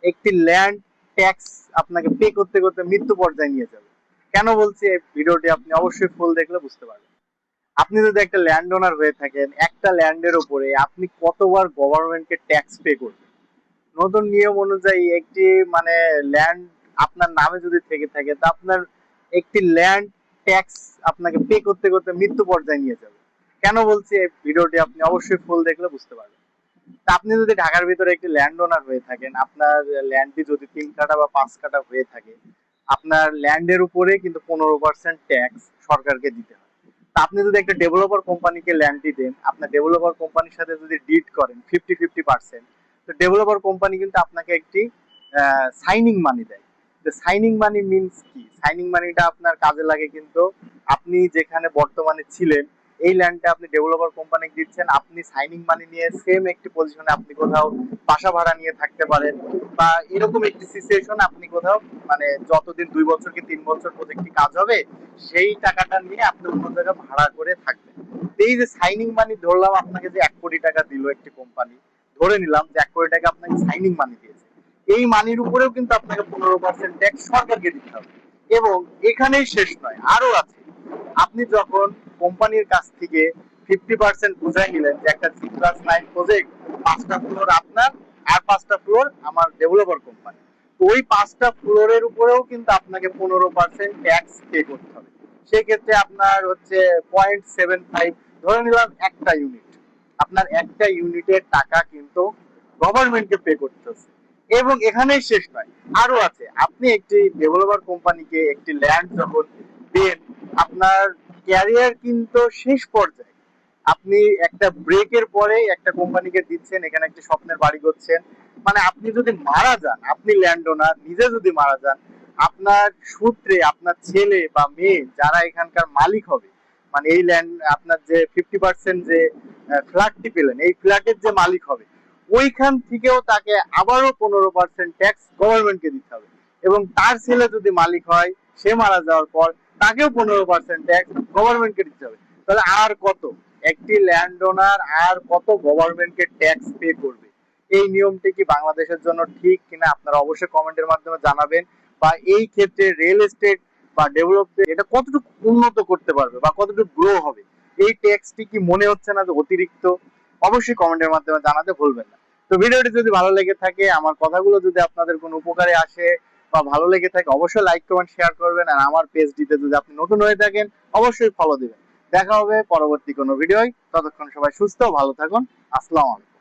একটি land tax আপনাকে pay করতে করতে মৃত্যু পর্যায়ে নিয়ে যাবে। কেন বলছি, এই ভিডিওটি আপনি অবশ্যই ফুল দেখলে বুঝতে পারবেন। আপনি যদি একটা ল্যান্ড ওনার হয়ে থাকেন, একটা ল্যান্ডের উপরে আপনি কতবার গভর্নমেন্টকে ট্যাক্স পে করবেন? নতুন নিয়ম অনুযায়ী একটি মানে ল্যান্ড আপনার নামে যদি থেকে থাকে, তা আপনার একটি ল্যান্ড ট্যাক্স আপনাকে পে করতে করতে মৃত্যু পর্যায়ে নিয়ে যাবে। কেন বলছি, এই ভিডিওটি আপনি অবশ্যই ফুল দেখলে বুঝতে পারবেন। তা আপনি যদি ঢাকার ভিতরে একটি ল্যান্ড ওনার হয়ে থাকেন, আপনার ল্যান্ডটি যদি 3 কাঠা বা 5 কাঠা হয়ে থাকে, আপনার ল্যান্ডের উপরে কিন্তু 15% ট্যাক্স সরকারকে দিতে হয়। তা আপনি যদি একটা ডেভেলপার কোম্পানিকে ল্যান্ডটি দেন, আপনার ডেভেলপার কোম্পানির সাথে যদি ডিড করেন 50-50%, তো ডেভেলপার কোম্পানি কিন্তু আপনাকে একটি সাইনিং মানি দেয়। সাইনিং মানি মিনস কি? সাইনিং মানিটা আপনার কাজে লাগে কিন্তু আপনি যেখানে বর্তমানে ছিলেন, এই ল্যান্ডটা আপনি ডেভেলপার কোম্পানিকে দিচ্ছেন, আপনি সাইনিং মানি নিয়ে সেম একটি পজিশনে আপনি কোথাও বাসা ভাড়া নিয়ে থাকতে পারেন, বা এরকম একটি সিচুয়েশন আপনি কোথাও মানে যতদিন 2 বছর কি 3 বছর প্রজেক্টটি কাজ হবে, সেই টাকাটা নিয়ে আপনি অন্য জায়গায় ভাড়া করে থাকবেন। এই যে সাইনিং মানি, ধরলাম আপনাকে যে 1 কোটি টাকা দিল একটি কোম্পানি, ধরে নিলাম যে 1 কোটি টাকা আপনাকে সাইনিং মানি দিয়েছে, এই মানির উপরেও কিন্তু আপনাকে 15% ট্যাক্স সরকারকে দিতে হবে। এবং এখানেই শেষ নয়, আরো আছে। আপনি যখন কোম্পানির কাছ থেকে 50% বুঝাই নিলেন যে একটা G+9 প্রজেক্ট, 5টা ফ্লোর আপনার আর 5টা ফ্লোর আমার ডেভেলপার কোম্পানি, তো ওই 5টা ফ্লোরের উপরেও কিন্তু আপনাকে 15% ট্যাক্স পে করতে হবে। সেক্ষেত্রে আপনার হচ্ছে 0.75, ধরে নিলাম একটা ইউনিট, আপনার একটা ইউনিটের টাকা কিন্তু গভর্নমেন্টকে পে করতে হচ্ছে। এবং এখানেই শেষ নয়, আরো আছে। আপনি একটি ডেভেলপার কোম্পানিকে একটি ল্যান্ড যখন দেন, আপনার ক্যারিয়ার কিন্তু শেষ পর্যায়ে, আপনি একটা ব্রেকের পরে একটা কোম্পানিকে দিচ্ছেন, এখানে একটি স্বপ্নের বাড়ি করছেন। মানে আপনি যদি মারা যান, আপনি ল্যান্ড ওনার নিজে যদি মারা যান, আপনার সূত্রে আপনার ছেলে বা মেয়ে যারা এখানকার মালিক হবে, মানে এই ল্যান্ড আপনার যে 50% যে ফ্ল্যাটটি পেলেন, এই ফ্ল্যাটের যে মালিক হবে, ওইখান থেকেও তাকে আবারও 15% ট্যাক্স গভর্নমেন্টকে দিতে হবে। এবং তার ছেলে যদি মালিক হয়, সে মারা যাওয়ার পর তাকেও 15% ট্যাক্স গভর্নমেন্টকে দিতে হবে। তাহলে আর কত একটি ল্যান্ড ওনার আর কত গভর্নমেন্টকে ট্যাক্স পে করবে? এই নিয়মটি কি বাংলাদেশের জন্য ঠিক কিনা আপনারা অবশ্যই কমেন্টের মাধ্যমে জানাবেন। বা এই ক্ষেত্রে রিয়েল এস্টেট বা ডেভেলপমেন্ট এটা কতটুকু উন্নত করতে পারবে বা কতটুকু গ্রো হবে? এই ট্যাক্সটি কি মনে হচ্ছে না যে অতিরিক্ত? অবশ্যই কমেন্টের মাধ্যমে জানাতে ভুলবেন না। তো ভিডিওটি যদি ভালো লেগে থাকে, আমার কথাগুলো যদি আপনাদের কোনো উপকারে আসে বা ভালো লেগে থাকে, অবশ্যই লাইক কমেন্ট শেয়ার করবেন। আর আমার পেজটিতে যদি আপনি নতুন হয়ে থাকেন, অবশ্যই ফলো দিবেন। দেখা হবে পরবর্তী কোনো ভিডিওয়। ততক্ষণ সবাই সুস্থ ভালো থাকুন। আসসালামু আলাইকুম।